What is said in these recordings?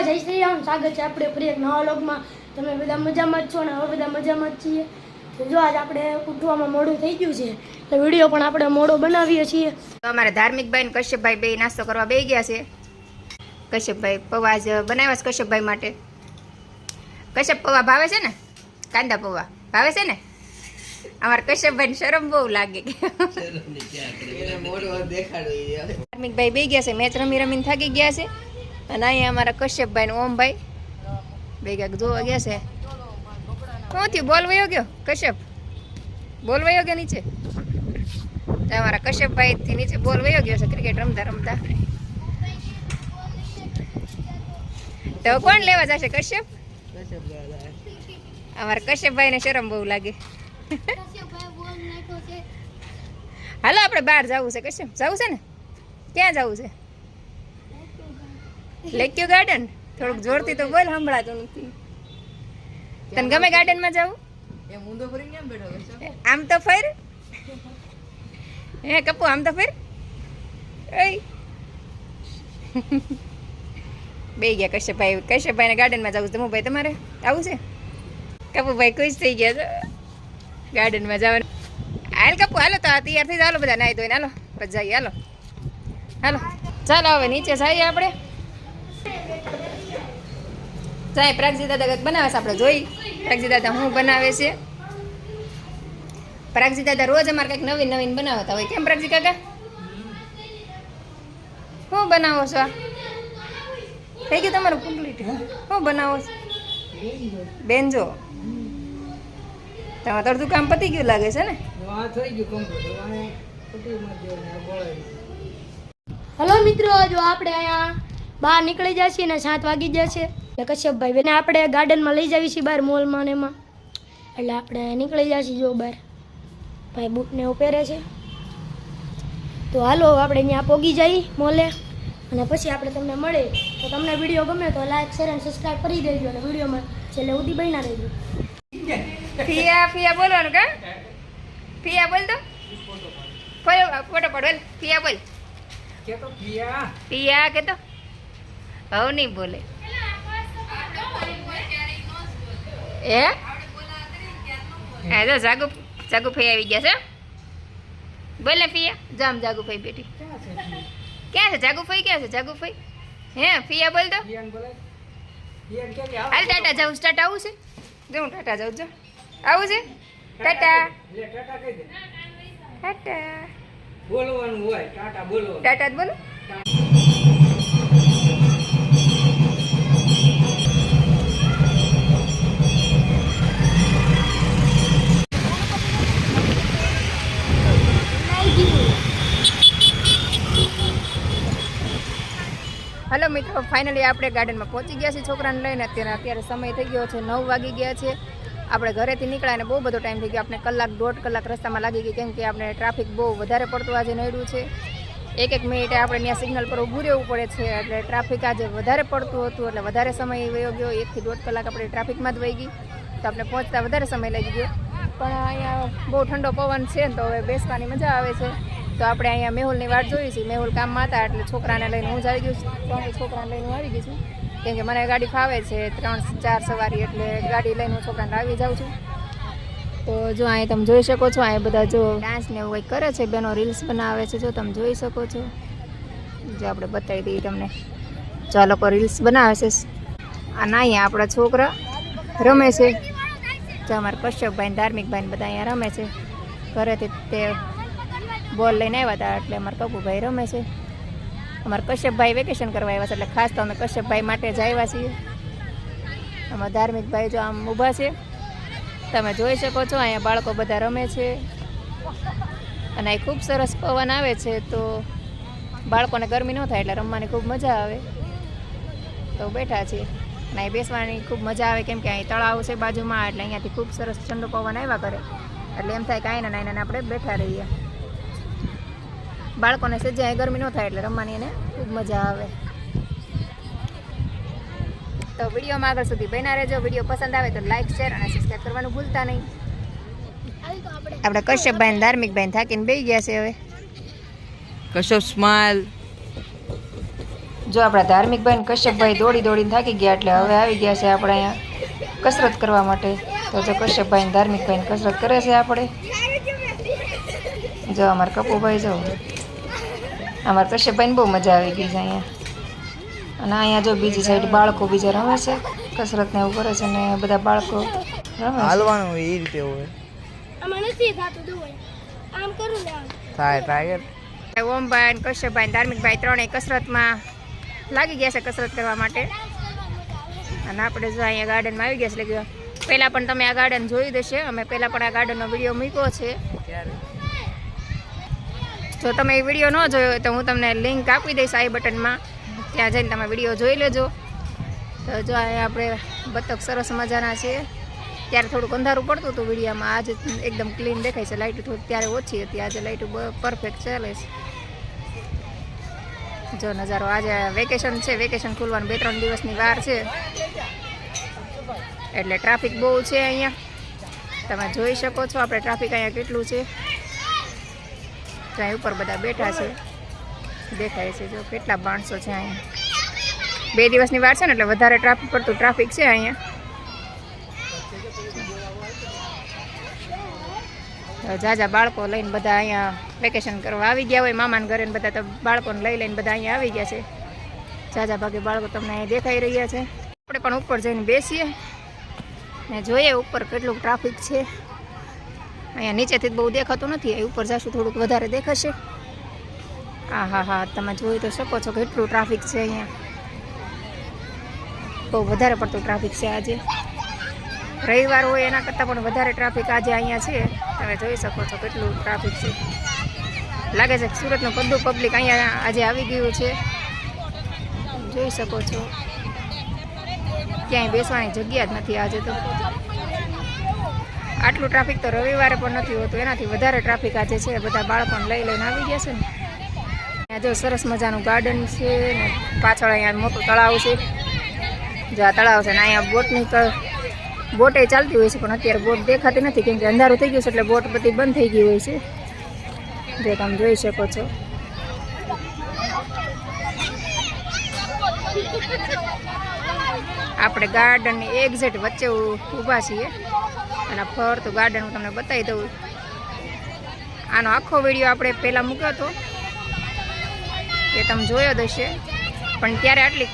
જય શ્રી રામ, સ્વાગત છે આપણે ફરી એક નવા વ્લોગમાં। તમે બધા મજામાં જ છો ને? હવે બધા મજામાં જ છીએ। તો જો આજ આપણે ઉઠવામાં મોડું થઈ ગયું છે તો વિડીયો પણ આપણે મોડો બનાવીએ છીએ। તો અમારા ધાર્મિકભાઈ ને કશ્યપભાઈ બે નાસ્તો કરવા બેસી ગયા છે। કશ્યપભાઈ પૌવા જ બનાવ્યા છે કશ્યપભાઈ માટે। કશ્યપ પૌવા ભાવે છે ને? કાંદા પૌવા ભાવે છે ને? અમારા કશ્યપભાઈ ને શરમ બહુ લાગે। ધાર્મિકભાઈ બે ગયા છે, મેચ રમી રમીને થાકી ગયા છે। અને અહીંયા અમારા કશ્યપભાઈ ને ઓમભાઈ બે ગયા જોવા ગયા છે। શું થયું? બોલ વયો ગયો કશ્યપ? બોલ વયો ગયો નીચે? અમારા કશ્યપભાઈ થી નીચે બોલ વયો ગયો છે ક્રિકેટ રમતા રમતા। તો કોણ લેવા જશે? કશ્યપ? અમારા કશ્યપભાઈ ને શરમ બહુ લાગે। હાલો આપણે બહાર જવું છે કશ્યપ, જવું છે ને? ક્યાં જવું છે? લેક્યુ ગાર્ડન? થોડુંક જોરથી તો બોલ, સંભળાતું નથી। તને ગમે ગાર્ડન માં જવું? આમ તો ફર હે કપુ, આમ તો ફર। બે ગયા કશ્યપભાઈ, કશ્યપભાઈ ને ગાર્ડન માં જવું છે। ભાઈ તમારે આવું છે? કપુભાઈ ખુશ થઈ ગયા છે ગાર્ડન માં જવાનું। હાલ કપુ હાલો, તો તૈયાર થઈ જાવ બધા, નાઈ ધોઈને હાલો પછી જઈએ। હાલો હાલો ચાલો હવે નીચે જઈએ આપણે। ચાય પ્રાગજી દાદા કંઈક બનાવે છે, આપણે જોઈ પ્રાગજી દાદા શું બનાવે છે। પ્રાગજી દાદા રોજ અમારે કંઈક નવીન નવીન બનાવતા હોય, કેમ પ્રાગજી કાકા? શું બનાવો છો? થઈ ગયું તમારું કમ્પ્લીટ? શું બનાવો છો? બેનજો, તમારે અડધું કામ પતી ગયું લાગે છે ને? હલો મિત્રો, જો આપણે અહીંયા બહાર નીકળી જાય છીએ ને 7 વાગી જાય છે। એટલે કશ્યપભાઈ બેને આપણે ગાર્ડનમાં લઈ જાવી છીએ બહાર મોલમાં ને એમાં, એટલે આપણે નીકળી જાય છીએ। જો બહાર ભાઈ બૂટને એવું પહેરે છે, તો હાલો આપણે ત્યાં પોગી જઈએ મોલે, અને પછી આપણે તમને મળે। તો તમને વિડીયો ગમે તો લાઈક શેર અને સબસ્ક્રાઈબ કરી દેજો, અને વિડીયોમાં છેલ્લે સુધી બન્યા રહેજો। ફિયા ફિયા બોલવાનું કા? ફિયા બોલ તો, ફોટો પડો ફિયા બોલ, પિયા કે તો હવે નહીં બોલે એ તો જાગુ જાગુ ફઈ આવી ગયા છે। બોલ ને ફિયા, જામ જાગુ ફઈ બેટી ક્યાં છે? જાગુ ફઈ ક્યાં છે? જાગુ ફઈ હે ફિયા બોલ તો, હાલ ટાટા જાઉં, ટાટા આવું છે? જો હું ટાટા જાઉં, જો આવું છે ટાટા ટાટા બોલવાનું હોય, ટાટા બોલો, ટાટા જ બોલો। હલો મિત્રો, ફાઇનલી આપણે ગાર્ડનમાં પહોંચી ગયા છીએ છોકરાને લઈને। અત્યારે સમય થઈ ગયો છે 9 વાગી ગયા છે। આપણે ઘરેથી નીકળ્યા ને બહુ બધો ટાઈમ થઈ ગયો, આપણે કલાક 1.5 કલાક રસ્તામાં લાગી ગઈ, કેમ કે આપણે ટ્રાફિક બહુ વધારે પડતું આજે નડ્યું છે। એક મિનિટે આપણે ત્યાં સિગ્નલ પર ઊભું રહેવું પડે છે, એટલે ટ્રાફિક આજે વધારે પડતું હતું, એટલે વધારે સમય વયો ગયો। 1 થી 1.5 કલાક આપણે ટ્રાફિકમાં જ વહી ગઈ, તો આપણે પહોંચતા વધારે સમય લાગી ગયો। પણ અહીંયા બહુ ઠંડો પવન છે, તો હવે બેસવાની મજા આવે છે। તો આપણે અહીંયા મેહુલની વાટ જોઈ છે, મેહુલ કામમાં હતા એટલે છોકરાને લઈને હું જ આવી ગયું છું, છોકરાને લઈને હું આવી ગઈ છું, કેમ કે મને ગાડી ફાવે છે 3-4 સવારી, એટલે ગાડી લઈને હું છોકરાને આવી જાઉં છું। તો જો અહીંયા તમે જોઈ શકો છો, અહીંયા બધા જો ડાન્સ ને એવું કંઈક કરે છે, બેનો રીલ્સ બનાવે છે, જો તમે જોઈ શકો છો। જો આપણે બતાવી દઈએ તમને, જો આ લોકો રીલ્સ બનાવે છે, અને અહીંયા આપણા છોકરા રમે છે। જો અમારા કશ્યપભાઈ ને ધાર્મિકભાઈ બધા અહીંયા રમે છે, ઘરેથી તે બોલ લઈને આવ્યા હતા, એટલે અમારા કપુભાઈ રમે છે। અમારા કશ્યપભાઈ વેકેશન કરવા આવ્યા છે, એટલે ખાસ તો અમે કશ્યપભાઈ માટે જ આવ્યા છીએ। અમારા ધાર્મિકભાઈ જો આમ ઊભા છે, તમે જોઈ શકો છો। અહીંયા બાળકો બધા રમે છે, અને અહીં ખૂબ સરસ પવન આવે છે, તો બાળકોને ગરમી ન થાય એટલે રમવાની ખૂબ મજા આવે। તો બેઠા છીએ, અને અહીં બેસવાની ખૂબ મજા આવે, કેમ કે અહીં તળાવ છે બાજુમાં, એટલે અહીંયાથી ખૂબ સરસ ઠંડો પવન આવ્યા કરે, એટલે એમ થાય કે આઈને નાઈને આપણે બેઠા રહીએ। બાળકોને સજ્જે અહીં ગરમી ન થાય એટલે રમવાની એને ખૂબ મજા આવે। તો વિડીયોમાં આગળ સુધી બન્યા રહેજો। વિડીયો પસંદ આવે તો લાઈક શેર અને સબસ્ક્રાઈબ કરવાનું ભૂલતા નહીં। આપણે કશ્યપભાઈ ને ધાર્મિકભાઈ થાકીને બેસી ગયા છે। હવે કશ્યપ સ્માઈલ, જો આપણા ધાર્મિકભાઈ ને કશ્યપભાઈ દોડી દોડીને થાકી ગયા એટલે હવે આવી ગયા છે આપણે અહીંયા કસરત કરવા માટે. તો જો કશ્યપભાઈ ને ધાર્મિકભાઈ ને કસરત કરે છે આપણે. જો અમારા કપુભાઈ જો અમારા કશ્યપભાઈને બહુ મજા આવી ગઈ છે અહીંયા. અને અહીંયા જો બીજી સાઈડ બાળકો બીજા રમે છે, કસરત ને એવું કરે છે ને બધા બાળકો રમે હાલવાનું એ રીતે હોય. થાય ટ્રાય ઓમભાઈ ને કશ્યપભાઈ ધાર્મિકભાઈ ત્રણેય કસરતમાં લાગી ગયા છે કસરત કરવા માટે. અને આપણે જો અહીંયા ગાર્ડનમાં આવી ગયા છે એટલે પહેલાં પણ તમે આ ગાર્ડન જોઈ દેશે. અમે પહેલાં પણ આ ગાર્ડનનો વિડીયો મૂક્યો છે. જો તમે એ વિડીયો ન જોયો હોય તો હું તમને લિંક આપી દઈશ આઈ બટનમાં, ત્યાં જઈને તમે વિડીયો જોઈ લેજો. તો જો અહીંયા આપણે બતક સરસ મજાના છે. ત્યારે થોડુંક અંધારું પડતું હતું વિડીયોમાં, આજે એકદમ ક્લીન દેખાય છે. લાઇટ થોડી ત્યારે ઓછી હતી, આજે લાઇટ પરફેક્ટ ચાલે છે. જો નજારો, આજે વેકેશન છે, વેકેશન ખુલવાનું 2-3 દિવસની વાર છે એટલે ટ્રાફિક બહુ છે અહીંયા. તમે જોઈ શકો છો આપણે ટ્રાફિક અહીંયા કેટલું છે. ત્યાં ઉપર બધા બેઠા છે, દેખાય છે જો કેટલા માણસો છે અહીંયા. 2 દિવસની વાર છે ને એટલે વધારે ટ્રાફિક પડતું ટ્રાફિક છે અહીંયા. જાજા બાળકો લઈને બધા અહીંયા વેકેશન કરવા આવી ગયા હોય મામાના ઘરે, બધા તો બાળકોને લઈને બધા અહીંયા આવી ગયા છે. જાજા ભાગે બાળકો તમને અહીંયા દેખાઈ રહ્યા છે. આપણે પણ ઉપર જઈને બેસીએ ને જોઈએ ઉપર કેટલું ટ્રાફિક છે. અહીંયા નીચેથી બહુ દેખાતું નથી, અહીં ઉપર જશું થોડુંક વધારે દેખાશે. હા તમે જોઈ તો શકો છો કેટલું ટ્રાફિક છે અહીંયા. બહુ વધારે પડતું ટ્રાફિક છે આજે. રવિવાર હોય એના કરતાં પણ વધારે ટ્રાફિક આજે અહીંયા છે. તમે જોઈ શકો છો કેટલું ટ્રાફિક છે. લાગે છે કે સુરતનું બધું પબ્લિક અહીંયા આજે આવી ગયું છે. જોઈ શકો છો ક્યાંય બેસવાની જગ્યા જ નથી આજે તો. આટલું ટ્રાફિક તો રવિવારે પણ નથી હોતું, એનાથી વધારે ટ્રાફિક આજે છે. બધા બાળકોને લઈને આવી ગયા છે ને. અહીંયા જો સરસ મજાનું ગાર્ડન છે ને પાછળ અહીંયા મોટું તળાવ છે. જો આ તળાવ છે ને અહીંયા બોટે ચાલતી હોય છે, પણ અત્યારે બોટ દેખાતી નથી કેમ કે અંધારું થઈ ગયું છે એટલે બોટ બધી બંધ થઈ ગઈ હોય છે. જે તમે જોઈ શકો છો. આપણે ગાર્ડનની એક્ઝેક્ટ વચ્ચે ઊભા છીએ અને ફરતું ગાર્ડન હું તમને બતાવી દઉં. આનો આખો વિડીયો આપણે પહેલાં મૂક્યો હતો એ તમે જોયો જ હશે, પણ ત્યારે આટલી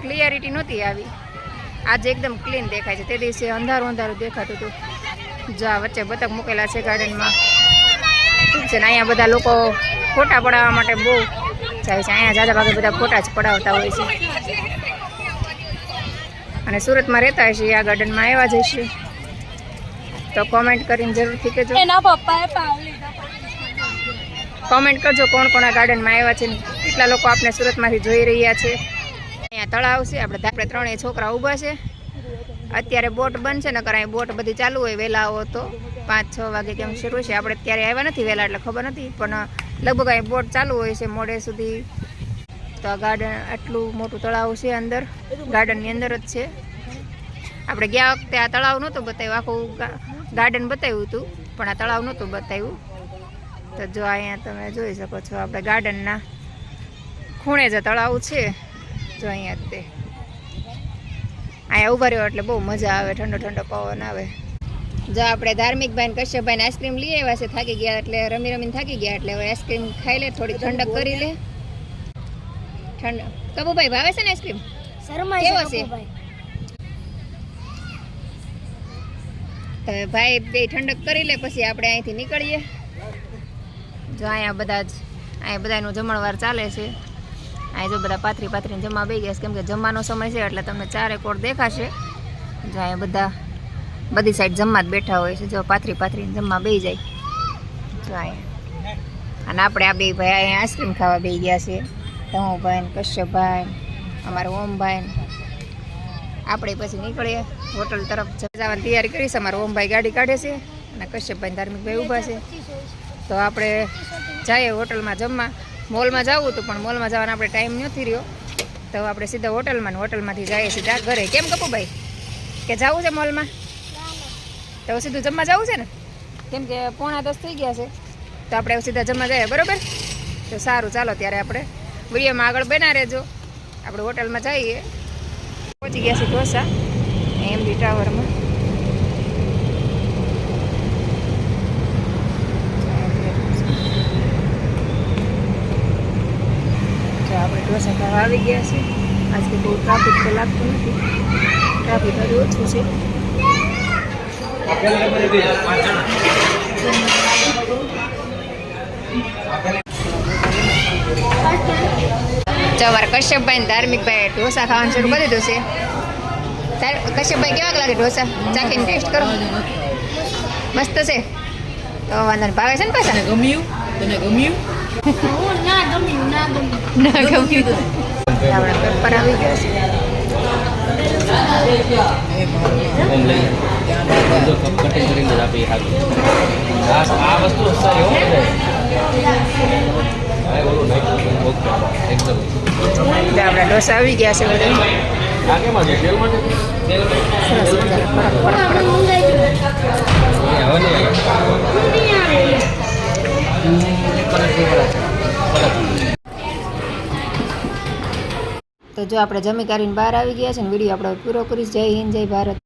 ક્લિયરિટી નહોતી આવી. આજે એકદમ ક્લીન દેખાય છે. તે દિવસે અંધારું દેખાતું હતું. જો આ વચ્ચે બતક મૂકેલા છે ગાર્ડનમાં. ઠીક છે ને અહીંયા બધા લોકો ફોટા પડાવવા માટે બહુ જાય છે. અહીંયા જાજા ભાગે બધા ફોટા જ પડાવતા હોય છે. અને સુરતમાં રહેતા હશે આ ગાર્ડનમાં આવ્યા જઈશે તો કોમેન્ટ કરીને જરૂરથી કહેજો. કોમેન્ટ કરજો કોણ કોણ આ ગાર્ડનમાં આવ્યા છે, કેટલા લોકો આપણે સુરતમાંથી જોઈ રહ્યા છે. અહીંયા તળાવ છે, આપણે ત્રણેય છોકરા ઊભા છે. અત્યારે બોટ બંધ છે, નકર અહીં બોટ બધી ચાલુ હોય. વહેલા આવો તો 5-6 વાગે કેમ શરૂ છે. આપણે ત્યારે આવ્યા નથી વહેલા એટલે ખબર નથી, પણ લગભગ અહીં બોટ ચાલુ હોય છે મોડે સુધી. તો આ ગાર્ડન આટલું મોટું તળાવ છે, અંદર ગાર્ડનની અંદર જ છે. આપણે ગયા વખતે આ તળાવ નહોતું બતાવ્યું, આખું ગાર્ડન બતાવ્યું હતું પણ આ તળાવ નહોતું બતાવ્યું. તો જો અહીંયા તમે જોઈ શકો છો આપણે ગાર્ડનના ખૂણે જ તળાવ છે. જો અહીંયા તે અહીંયા ઉભા રહ્યો એટલે બહુ મજા આવે, ઠંડો ઠંડો પવન આવે. જો આપણે ધાર્મિકભાઈ ને કશ્યપભાઈને આઈસ્ક્રીમ લઈ આવ્યા છે. થાકી ગયા એટલે રમીને થાકી ગયા એટલે હવે આઈસ્ક્રીમ ખાઈ લે, થોડી ઠંડક કરી લે. કબુભાઈ ભાવે છે ને આઈસ્ક્રીમ? કેવો છે? હવે ભાઈ બે ઠંડક કરી લે પછી આપણે અહીંથી નીકળીએ. જો અહીંયા બધાનું જમણવાર ચાલે છે. અહીં જો બધા પાથરીને જમવા બેસી ગયા છે કેમ કે જમવાનો સમય છે એટલે તમને 4 કોર દેખાશે. જો અહીંયા બધી સાઈડ જમવા જ બેઠા હોય છે. જો પાથરીને જમવા બેસી જાય. જો અહીંયા અને આપણે આ બે ભાઈ અહીંયા આઈસ્ક્રીમ ખાવા બેસી ગયા છે. ધમુભાઈ ને કશ્યપભાઈ, અમારા ઓમભાઈ. આપણે પછી નીકળીએ હોટલ તરફ જવાની તૈયારી કરીશ. અમારા ઓમભાઈ ગાડી કાઢે છે અને કશ્યપભાઈ ધાર્મિકભાઈ ઊભા છે. તો આપણે જઈએ હોટલમાં જમવા. મોલમાં જવું હતું પણ મોલમાં જવાનો આપણે ટાઈમ નથી રહ્યો તો આપણે સીધા હોટલમાંથી જઈએ સીધા ઘરે. કેમ કપુભાઈ કે જવું છે મોલમાં? તો સીધું જમવા જવું છે ને કેમ કે 9:45 થઈ ગયા છે તો આપણે સીધા જમવા જઈએ. બરાબર? તો સારું ચાલો ત્યારે આપણે વિડીયોમાં આગળ બના રહેજો. આપણે હોટલમાં જઈએ. પહોંચી ગયા છે ઢોસા એમડી ટાવરમાં. આપણે ઢોસા ખાવા આવી ગયા છે. આજ કે બહુ ટ્રાફિક તો લાગતું નથી, ટ્રાફિક હજુ ઓછું છે. સવારે કશ્યપભાઈ ને ધાર્મિકભાઈ ઢોસા ખાવાનું શરૂ કરી દીધું છે. કશ્યપભાઈ કેવાક લાગે ઢોસા? ચાખીને ટેસ્ટ કરો. મસ્ત છે તો વાંધો નહીં. ભાવે છે ને પાછા? ગમ્યું? તને ગમ્યું? ના ગમ્યું ના ગમ્યું. આપણે પેપર આવી ગયા છે. કટિંગ કરીને જ આપી આ વસ્તુ સારી હો એકદમ. એટલે આપણા ઢોસા આવી ગયા છે બધા. આ કેમાં છે? તેલમાં છે? સરસ મજાના ફરક તો જો આપણે જમી કરીને બહાર આવી ગયા છે ને વિડીયો આપણે પૂરો કરીશ. જય હિન્દ, જય ભારત.